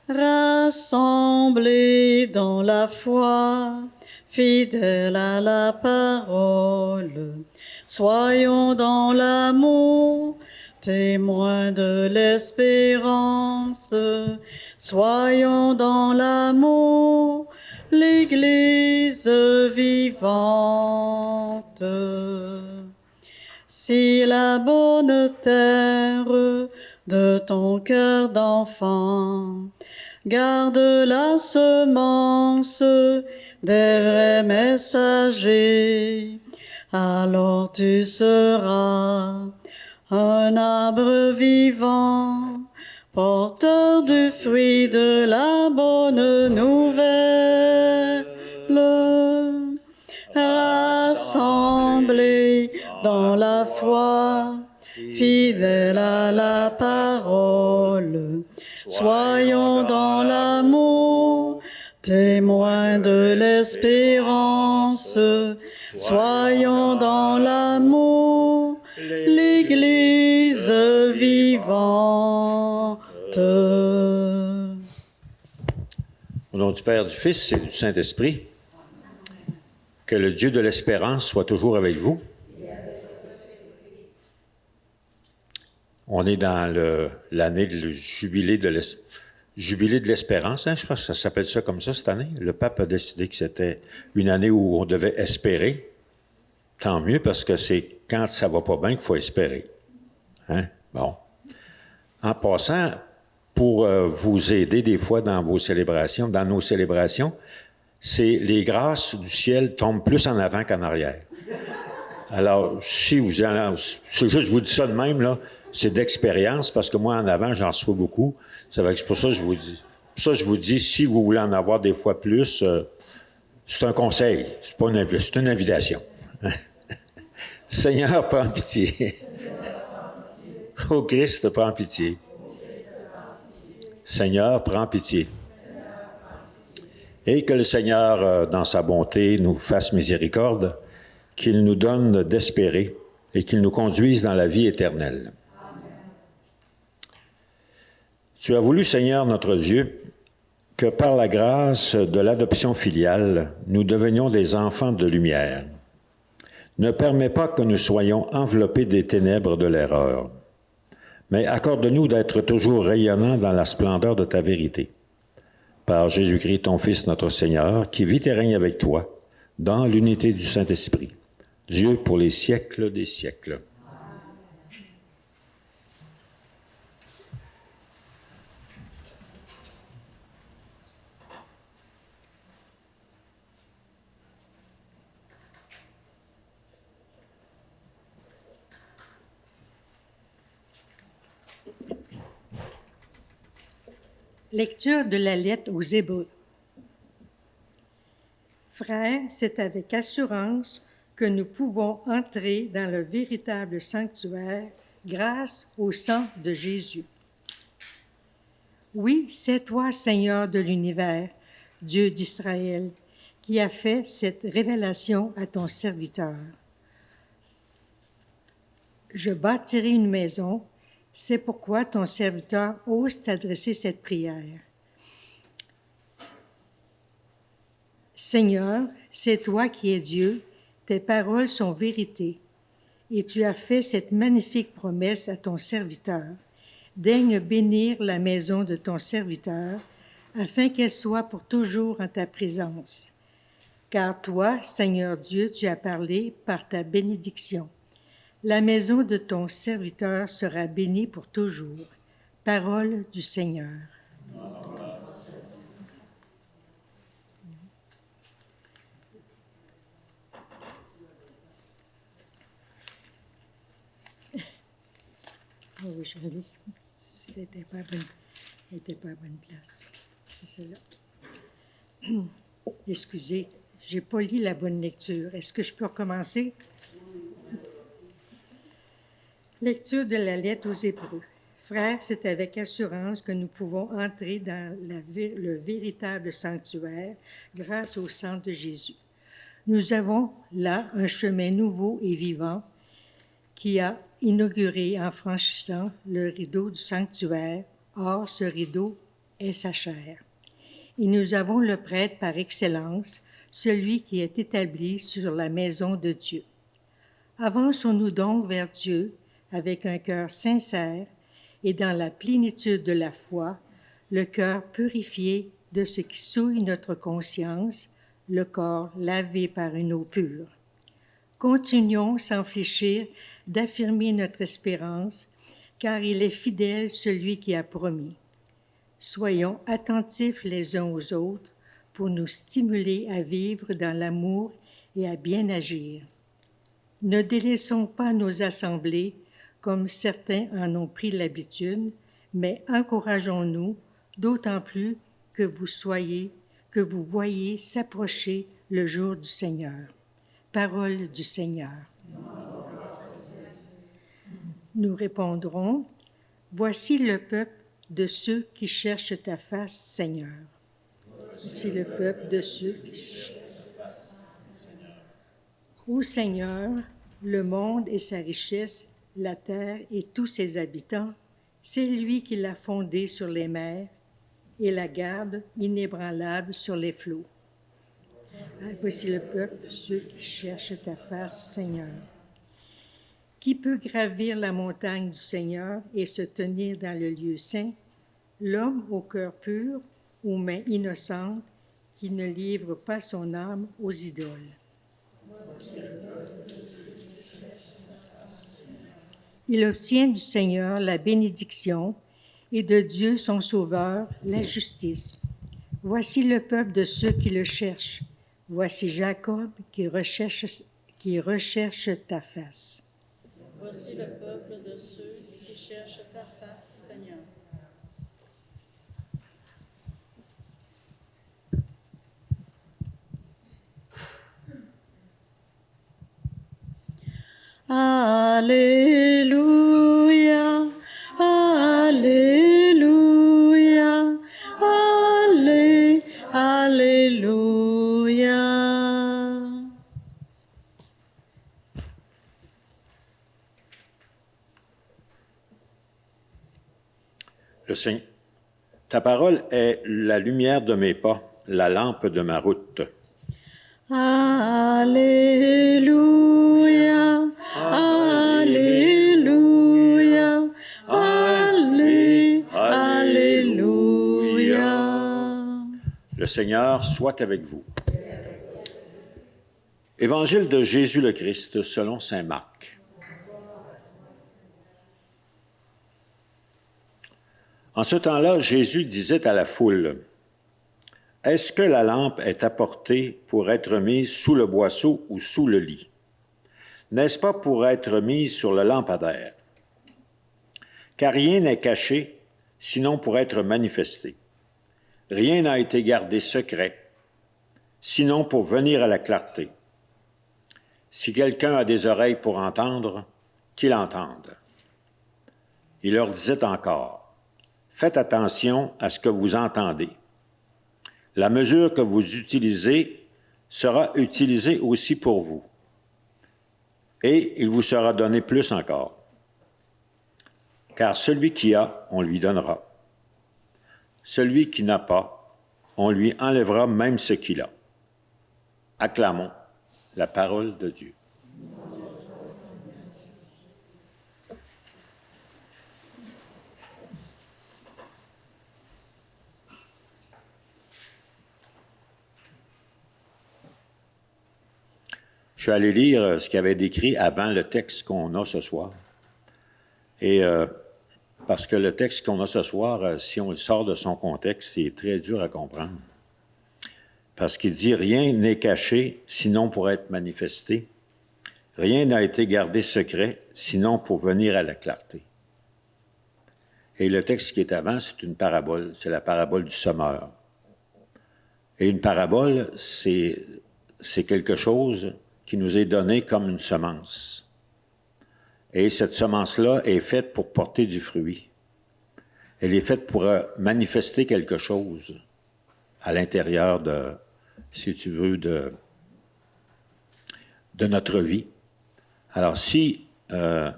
Rassemblés dans la foi, fidèles à la parole, soyons dans l'amour, témoins de l'espérance. Soyons dans l'amour, l'Église vivante. Si la bonne terre de ton cœur d'enfant garde la semence des vrais messagers, alors tu seras un arbre vivant, porteur du fruit de la bonne nouvelle. Rassemblés dans la foi, fidèles à la parole, soyons dans l'amour, témoins de l'espérance. Soyons dans l'amour, l'Église vivante. Au nom du Père, du Fils et du Saint-Esprit, que le Dieu de l'espérance soit toujours avec vous. On est dans l'année du jubilé de l'espérance. Hein? Je pense que ça s'appelle ça comme ça cette année. Le pape a décidé que c'était une année où on devait espérer. Tant mieux, parce que c'est quand ça va pas bien qu'il faut espérer. Hein? Bon. En passant, pour vous aider des fois dans nos célébrations, c'est les grâces du ciel tombent plus en avant qu'en arrière. Alors, si vous allez, c'est juste, je vous dis ça de même, là, c'est d'expérience, parce que moi, en avant, j'en reçois beaucoup. C'est pour ça que je vous dis. Pour ça, je vous dis, si vous voulez en avoir des fois plus, c'est un conseil, c'est une invitation. Seigneur, prends pitié. Ô Christ, prends pitié. Seigneur, prends pitié. Et que le Seigneur, dans sa bonté, nous fasse miséricorde, qu'il nous donne d'espérer et qu'il nous conduise dans la vie éternelle. Amen. Tu as voulu, Seigneur notre Dieu, que par la grâce de l'adoption filiale, nous devenions des enfants de lumière. Ne permets pas que nous soyons enveloppés des ténèbres de l'erreur, mais accorde-nous d'être toujours rayonnants dans la splendeur de ta vérité. Par Jésus-Christ, ton Fils, notre Seigneur, qui vit et règne avec toi, dans l'unité du Saint-Esprit, Dieu pour les siècles des siècles. Lecture de la lettre aux Hébreux. Frères, c'est avec assurance que nous pouvons entrer dans le véritable sanctuaire grâce au sang de Jésus. Oui, c'est toi, Seigneur de l'univers, Dieu d'Israël, qui a fait cette révélation à ton serviteur. Je bâtirai une maison, c'est pourquoi ton serviteur ose t'adresser cette prière. Seigneur, c'est toi qui es Dieu, tes paroles sont vérité, et tu as fait cette magnifique promesse à ton serviteur. Daigne bénir la maison de ton serviteur, afin qu'elle soit pour toujours en ta présence. Car toi, Seigneur Dieu, tu as parlé par ta bénédiction. La maison de ton serviteur sera bénie pour toujours. Parole du Seigneur. Oh oui, je l'ai. C'était pas à bonne place. C'est celle-là. Excusez, j'ai pas lu la bonne lecture. Est-ce que je peux recommencer? Lecture de la lettre aux Hébreux. Frères, c'est avec assurance que nous pouvons entrer dans le véritable sanctuaire grâce au sang de Jésus. Nous avons là un chemin nouveau et vivant qui a inauguré en franchissant le rideau du sanctuaire. Or, ce rideau est sa chair. Et nous avons le prêtre par excellence, celui qui est établi sur la maison de Dieu. Avançons-nous donc vers Dieu avec un cœur sincère et dans la plénitude de la foi, le cœur purifié de ce qui souille notre conscience, le corps lavé par une eau pure. Continuons sans fléchir d'affirmer notre espérance, car il est fidèle celui qui a promis. Soyons attentifs les uns aux autres pour nous stimuler à vivre dans l'amour et à bien agir. Ne délaissons pas nos assemblées comme certains en ont pris l'habitude, mais encourageons-nous d'autant plus que vous voyez s'approcher le jour du Seigneur. Parole du Seigneur. Nous répondrons, voici le peuple de ceux qui cherchent ta face, Seigneur. Voici le peuple de ceux qui cherchent ta face, Seigneur. Ô Seigneur, le monde et sa richesse, la terre et tous ses habitants, c'est lui qui l'a fondé sur les mers et la garde inébranlable sur les flots. Voici le peuple, ceux qui cherchent ta face, Seigneur. Qui peut gravir la montagne du Seigneur et se tenir dans le lieu saint? L'homme au cœur pur, aux mains innocentes, qui ne livre pas son âme aux idoles. Il obtient du Seigneur la bénédiction et de Dieu son Sauveur la justice. Voici le peuple de ceux qui le cherchent. Voici Jacob qui recherche ta face. Voici le peuple de ceux qui cherchent ta face, Seigneur. Alléluia, Alléluia, Alléluia. Ta parole est la lumière de mes pas, la lampe de ma route. Alléluia, Alléluia, Alléluia. Le Seigneur soit avec vous. Évangile de Jésus le Christ selon saint Marc. En ce temps-là, Jésus disait à la foule, « Est-ce que la lampe est apportée pour être mise sous le boisseau ou sous le lit? N'est-ce pas pour être mise sur le lampadaire? Car rien n'est caché, sinon pour être manifesté. Rien n'a été gardé secret, sinon pour venir à la clarté. Si quelqu'un a des oreilles pour entendre, qu'il entende. » Il leur disait encore, faites attention à ce que vous entendez. La mesure que vous utilisez sera utilisée aussi pour vous. Et il vous sera donné plus encore. Car celui qui a, on lui donnera. Celui qui n'a pas, on lui enlèvera même ce qu'il a. Acclamons la parole de Dieu. Je suis allé lire ce qu'il y avait décrit avant le texte qu'on a ce soir. Et parce que le texte qu'on a ce soir, si on le sort de son contexte, c'est très dur à comprendre. Parce qu'il dit « Rien n'est caché, sinon pour être manifesté. Rien n'a été gardé secret, sinon pour venir à la clarté. » Et le texte qui est avant, c'est une parabole. C'est la parabole du semeur. Et une parabole, c'est quelque chose qui nous est donné comme une semence. Et cette semence-là est faite pour porter du fruit. Elle est faite pour manifester quelque chose à l'intérieur de, si tu veux, de notre vie. Alors, si une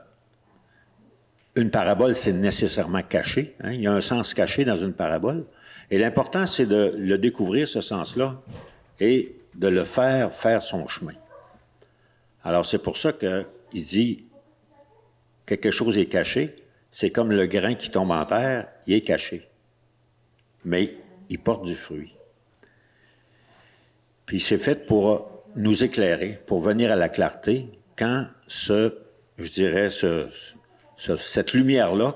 parabole, c'est nécessairement caché, hein, il y a un sens caché dans une parabole, Et l'important, c'est de le découvrir, ce sens-là, et de le faire son chemin. Alors, c'est pour ça qu'il dit quelque chose est caché. C'est comme le grain qui tombe en terre, il est caché. Mais il porte du fruit. Puis c'est fait pour nous éclairer, pour venir à la clarté, quand cette lumière-là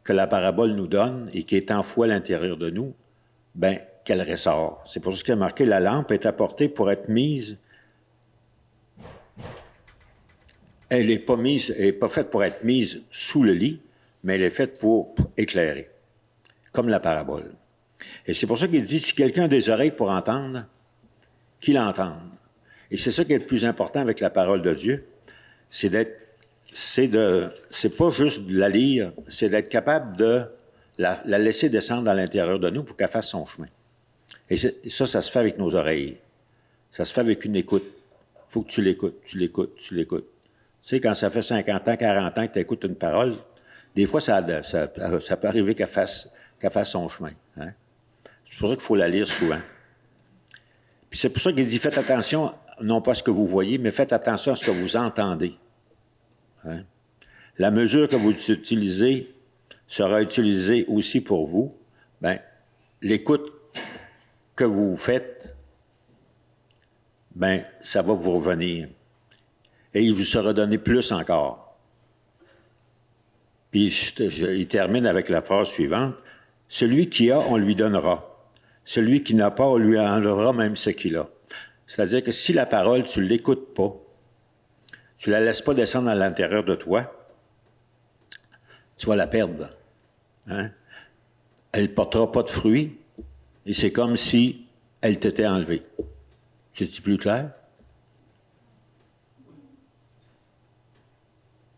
que la parabole nous donne et qui est enfouie à l'intérieur de nous, ben qu'elle ressort. C'est pour ça qu'il y a marqué, la lampe est apportée pour être mise. Elle n'est pas faite pour être mise sous le lit, mais elle est faite pour éclairer, comme la parabole. Et c'est pour ça qu'il dit, si quelqu'un a des oreilles pour entendre, qu'il entende. Et c'est ça qui est le plus important avec la parole de Dieu, c'est pas juste de la lire, c'est d'être capable de la laisser descendre à l'intérieur de nous pour qu'elle fasse son chemin. Et ça se fait avec nos oreilles. Ça se fait avec une écoute. Il faut que tu l'écoutes. Tu sais, quand ça fait 50 ans, 40 ans que tu écoutes une parole, des fois, ça peut arriver qu'elle fasse son chemin. Hein? C'est pour ça qu'il faut la lire souvent. Puis c'est pour ça qu'il dit, faites attention, non pas à ce que vous voyez, mais faites attention à ce que vous entendez. Hein? La mesure que vous utilisez sera utilisée aussi pour vous. Bien, l'écoute que vous faites, bien, ça va vous revenir. Et il vous sera donné plus encore. Puis il termine avec la phrase suivante. Celui qui a, on lui donnera. Celui qui n'a pas, on lui enlèvera même ce qu'il a. C'est-à-dire que si la parole, tu ne l'écoutes pas, tu ne la laisses pas descendre à l'intérieur de toi, tu vas la perdre. Hein? Elle ne portera pas de fruits et c'est comme si elle t'était enlevée. C'est-tu plus clair?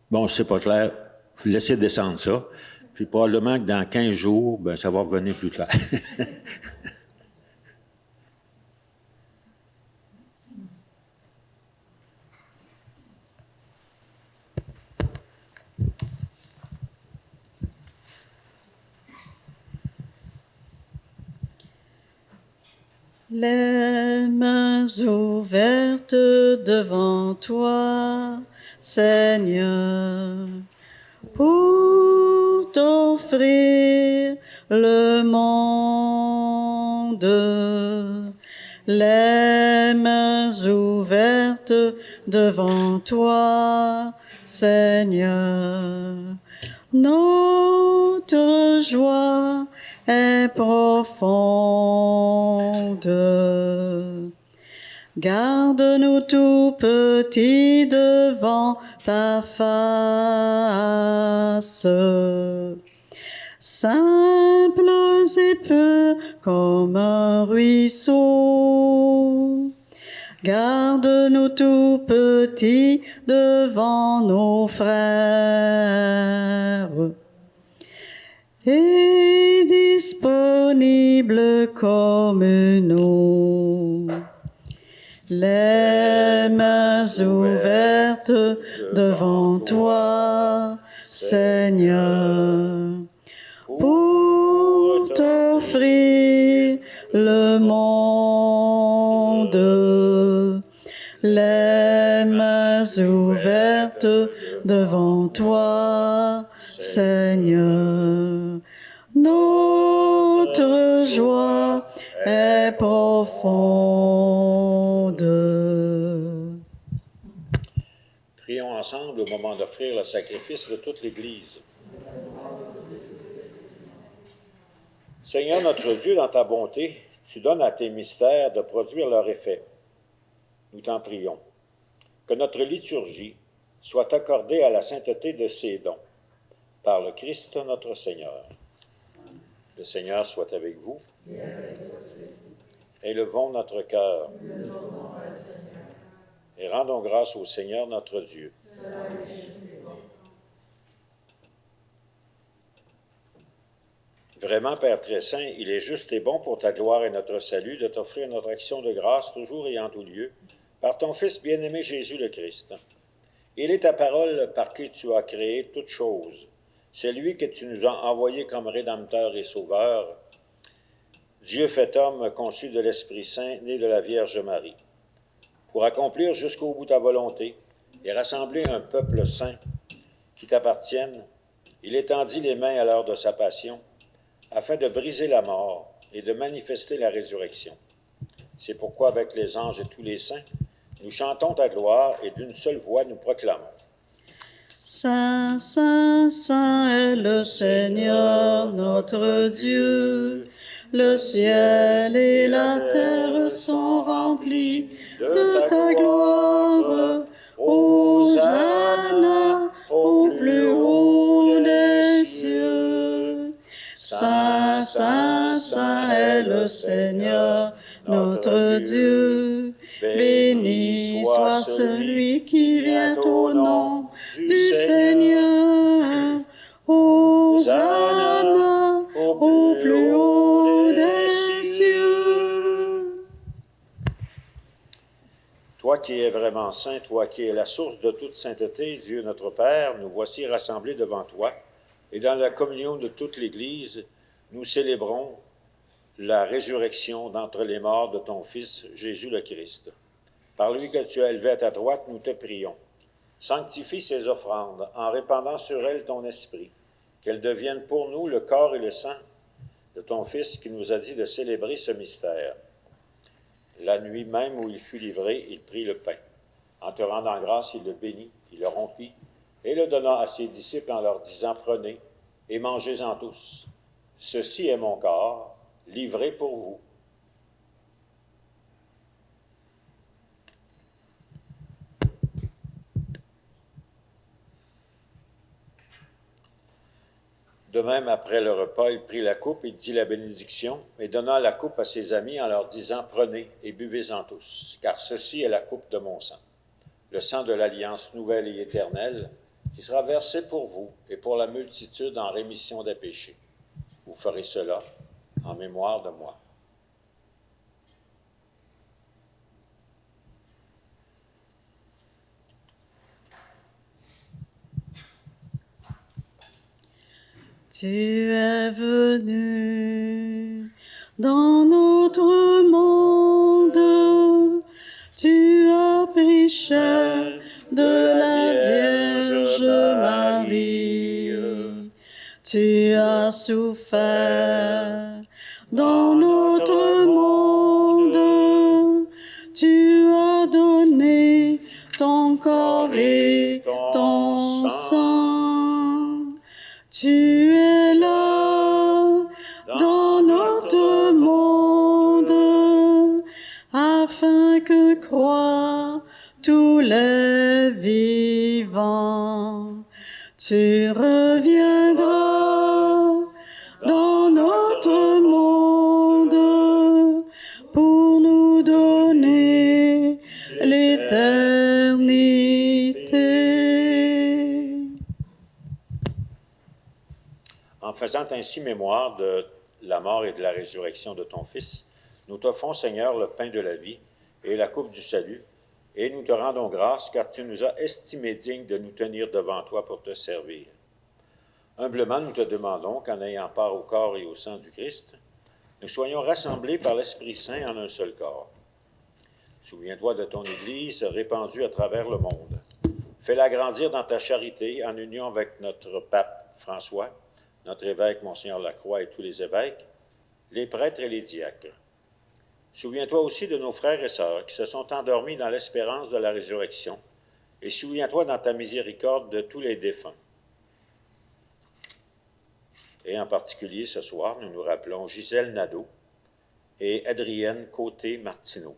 Bon, c'est pas clair. Laissez descendre ça. Puis probablement que dans 15 jours, ben, ça va revenir plus clair. Les mains ouvertes devant toi, Seigneur, pour t'offrir le monde. Les mains ouvertes devant toi, Seigneur, notre joie est profonde. Garde-nous tout petits devant ta face, simples et purs comme un ruisseau. Garde-nous tout petits devant nos frères et disponibles comme nous. Les mains ouvertes devant toi, Seigneur, pour t'offrir le monde. Les mains ouvertes devant toi, Seigneur, notre joie est profonde. Prions ensemble au moment d'offrir le sacrifice de toute l'Église. Seigneur notre Dieu, dans ta bonté, tu donnes à tes mystères de produire leur effet. Nous t'en prions. Que notre liturgie soit accordée à la sainteté de ces dons. Par le Christ notre Seigneur. Le Seigneur soit avec vous. Élevons notre cœur. Et rendons grâce au Seigneur notre Dieu. Vraiment, Père très saint, il est juste et bon pour ta gloire et notre salut de t'offrir notre action de grâce toujours et en tout lieu, par ton Fils bien-aimé Jésus le Christ. Il est ta parole par qui tu as créé toutes choses. C'est lui que tu nous as envoyé comme Rédempteur et Sauveur. Dieu fait homme, conçu de l'Esprit Saint, né de la Vierge Marie, pour accomplir jusqu'au bout ta volonté et rassembler un peuple saint qui t'appartienne, il étendit les mains à l'heure de sa passion, afin de briser la mort et de manifester la résurrection. C'est pourquoi, avec les anges et tous les saints, nous chantons ta gloire et d'une seule voix nous proclamons. Saint, Saint, Saint est le Seigneur notre Dieu. Le ciel et la terre sont remplis de ta gloire. Hosanna au plus haut des cieux. Saint, Saint, Saint est le Seigneur notre Dieu. Béni soit celui qui vient au nom du Seigneur. Hosanna au plus haut des cieux. Toi qui es vraiment saint, toi qui es la source de toute sainteté, Dieu notre Père, nous voici rassemblés devant toi, et dans la communion de toute l'Église, nous célébrons la résurrection d'entre les morts de ton Fils, Jésus le Christ. Par lui que tu as élevé à ta droite, nous te prions. Sanctifie ces offrandes en répandant sur elles ton esprit, qu'elles deviennent pour nous le corps et le sang de ton Fils qui nous a dit de célébrer ce mystère. La nuit même où il fut livré, il prit le pain. En te rendant grâce, il le bénit, il le rompit et le donna à ses disciples en leur disant, « Prenez et mangez-en tous. Ceci est mon corps, livré pour vous. » De même, après le repas, il prit la coupe et dit la bénédiction, et donna la coupe à ses amis en leur disant, « Prenez et buvez-en tous, car ceci est la coupe de mon sang, le sang de l'alliance nouvelle et éternelle, qui sera versé pour vous et pour la multitude en rémission des péchés. Vous ferez cela en mémoire de moi. » Tu es venu dans notre monde, tu as pris chair de la Vierge Marie, tu as souffert dans notre monde, tu as donné ton corps et ton sang. Tu es là dans notre monde, afin que croient tous les vivants. Tu reviendras dans notre monde pour nous donner l'éternité. En faisant ainsi mémoire de la mort et de la résurrection de ton Fils, nous t'offrons, Seigneur, le pain de la vie et la coupe du salut, et nous te rendons grâce, car tu nous as estimés dignes de nous tenir devant toi pour te servir. Humblement, nous te demandons qu'en ayant part au corps et au sang du Christ, nous soyons rassemblés par l'Esprit Saint en un seul corps. Souviens-toi de ton Église répandue à travers le monde. Fais-la grandir dans ta charité en union avec notre pape François, notre évêque Monseigneur Lacroix et tous les évêques, les prêtres et les diacres. Souviens-toi aussi de nos frères et sœurs qui se sont endormis dans l'espérance de la résurrection, et souviens-toi dans ta miséricorde de tous les défunts. Et en particulier ce soir, nous nous rappelons Gisèle Nadeau et Adrienne Côté-Martineau.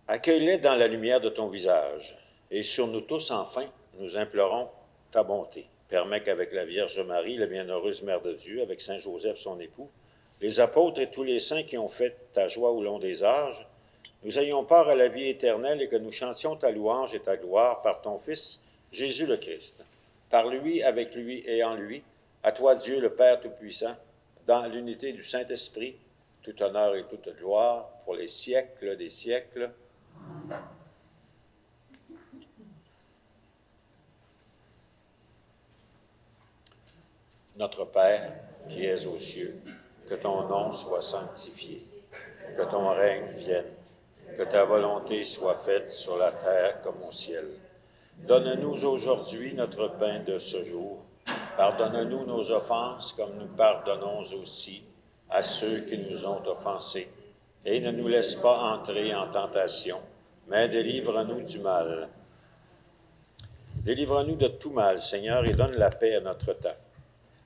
Accueille-les dans la lumière de ton visage, et sur nous tous enfin, nous implorons ta bonté. Permets qu'avec la Vierge Marie, la bienheureuse Mère de Dieu, avec Saint Joseph son époux, les apôtres et tous les saints qui ont fait ta joie au long des âges, nous ayons part à la vie éternelle et que nous chantions ta louange et ta gloire par ton Fils, Jésus le Christ. Par lui, avec lui et en lui, à toi Dieu le Père Tout-Puissant, dans l'unité du Saint-Esprit, tout honneur et toute gloire pour les siècles des siècles. Notre Père, qui es aux cieux, que ton nom soit sanctifié, que ton règne vienne, que ta volonté soit faite sur la terre comme au ciel. Donne-nous aujourd'hui notre pain de ce jour. Pardonne-nous nos offenses comme nous pardonnons aussi à ceux qui nous ont offensés. Et ne nous laisse pas entrer en tentation, mais délivre-nous du mal. Délivre-nous de tout mal, Seigneur, et donne la paix à notre temps.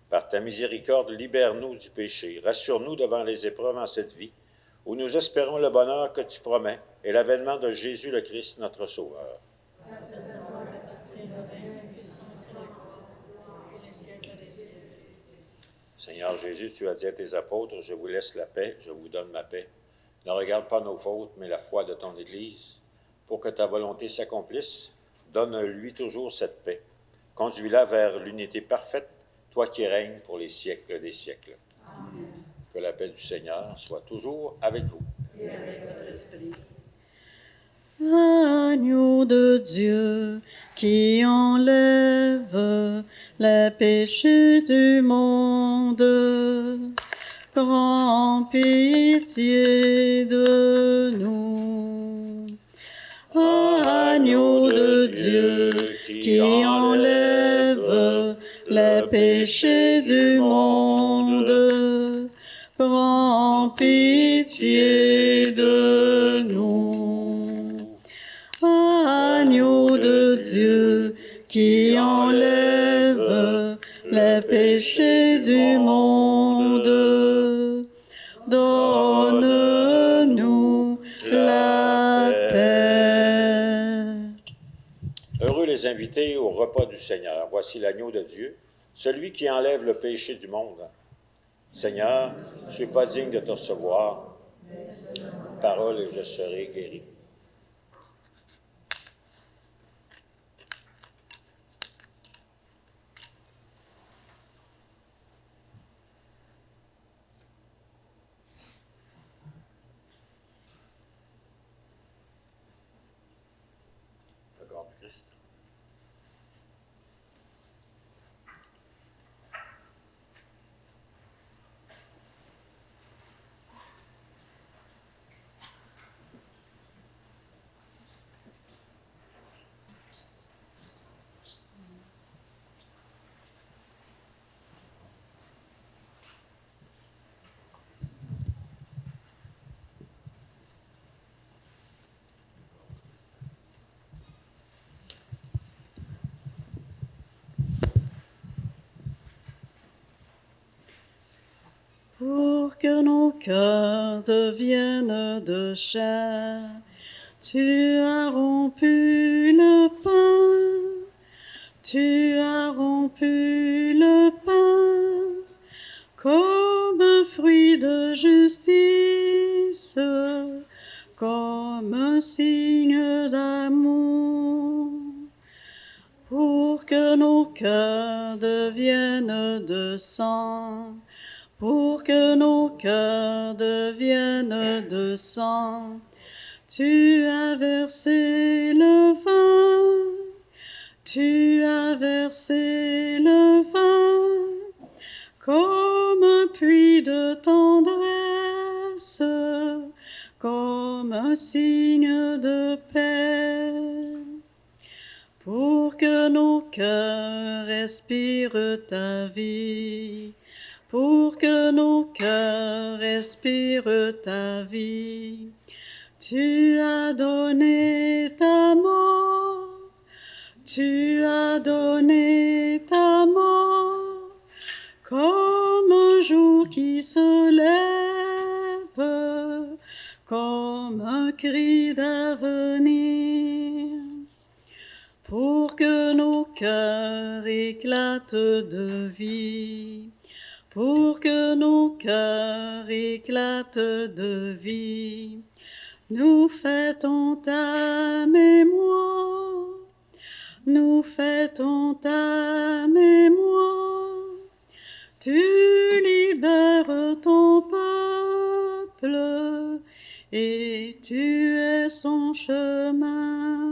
Par ta miséricorde, libère-nous du péché. Rassure-nous devant les épreuves en cette vie, où nous espérons le bonheur que tu promets et l'avènement de Jésus le Christ, notre Sauveur. Seigneur Jésus, tu as dit à tes apôtres, je vous laisse la paix, je vous donne ma paix. Ne regarde pas nos fautes, mais la foi de ton Église. Pour que ta volonté s'accomplisse, donne-lui toujours cette paix. Conduis-la vers l'unité parfaite, toi qui règnes pour les siècles des siècles. Amen. Que la paix du Seigneur soit toujours avec vous. Et avec votre esprit. Agneau de Dieu qui enlève les péchés du monde, prends pitié de nous. Agneau de Dieu qui enlève les péchés du monde, prends pitié de nous. Agneau de Dieu qui enlève les péchés du monde, donne-nous la paix. Heureux les invités au repas du Seigneur. Voici l'agneau de Dieu, celui qui enlève le péché du monde. Seigneur, je ne suis pas digne de te recevoir. Parole et je serai guéri. Le corps du Christ. Pour que nos cœurs deviennent de chair, tu as rompu le pain, tu as rompu le pain, comme un fruit de justice, comme un signe d'amour. Pour que nos cœurs deviennent de sang, pour que nos cœurs deviennent de sang, tu as versé le vin, tu as versé le vin, comme un puits de tendresse, comme un signe de paix. Pour que nos cœurs respirent ta vie, pour que nos cœurs respirent ta vie, tu as donné ta mort, tu as donné ta mort, comme un jour qui se lève, comme un cri d'avenir. Pour que nos cœurs éclatent de vie, pour que nos cœurs éclatent de vie, nous fêtons ta mémoire, nous fêtons ta mémoire. Tu libères ton peuple et tu es son chemin.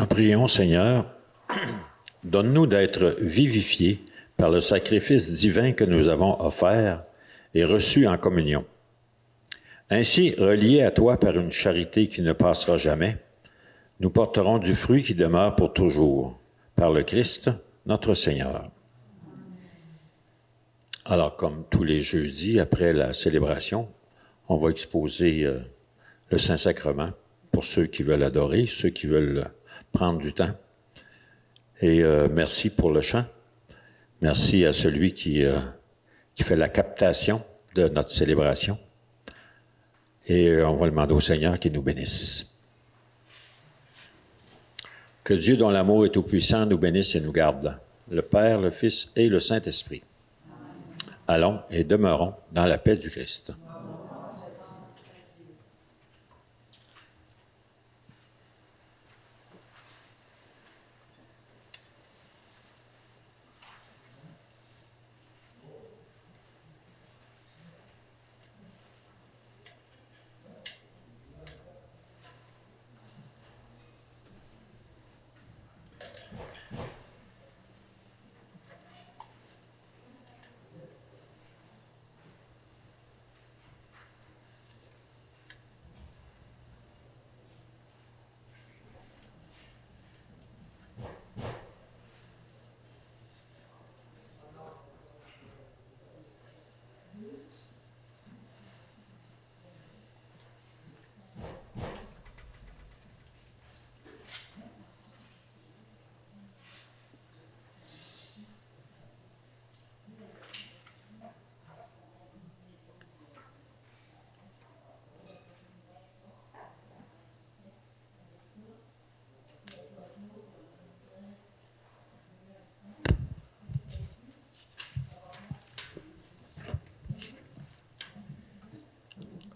Maintenant, prions, Seigneur, donne-nous d'être vivifiés par le sacrifice divin que nous avons offert et reçu en communion. Ainsi, reliés à toi par une charité qui ne passera jamais, nous porterons du fruit qui demeure pour toujours, par le Christ, notre Seigneur. Alors, comme tous les jeudis, après la célébration, on va exposer le Saint-Sacrement pour ceux qui veulent adorer, ceux qui veulent prendre du temps. Et merci pour le chant. Merci à celui qui fait la captation de notre célébration. Et on va demander au Seigneur qu'il nous bénisse. Que Dieu, dont l'amour est tout-puissant, nous bénisse et nous garde, le Père, le Fils et le Saint-Esprit. Allons et demeurons dans la paix du Christ.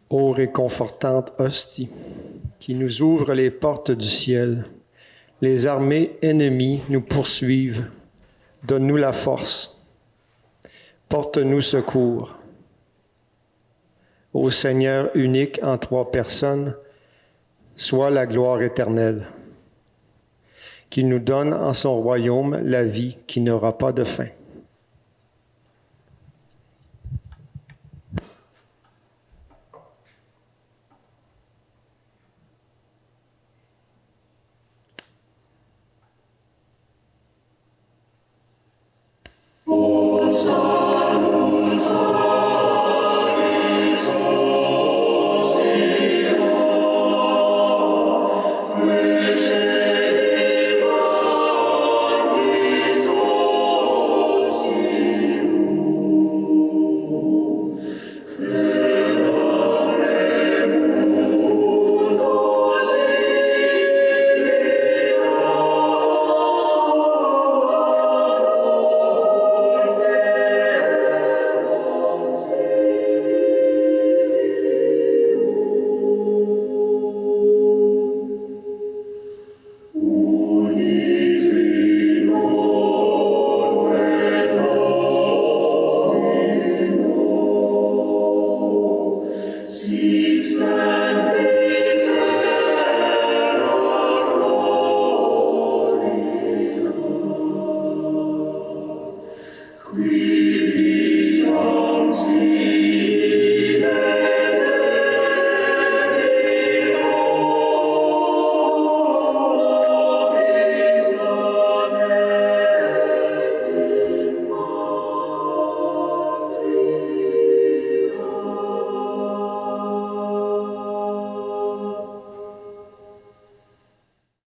Ô réconfortante hostie, qui nous ouvre les portes du ciel, les armées ennemies nous poursuivent. Donne-nous la force. Porte-nous secours. Ô Seigneur unique en trois personnes, sois la gloire éternelle. Qu'il nous donne en son royaume la vie qui n'aura pas de fin.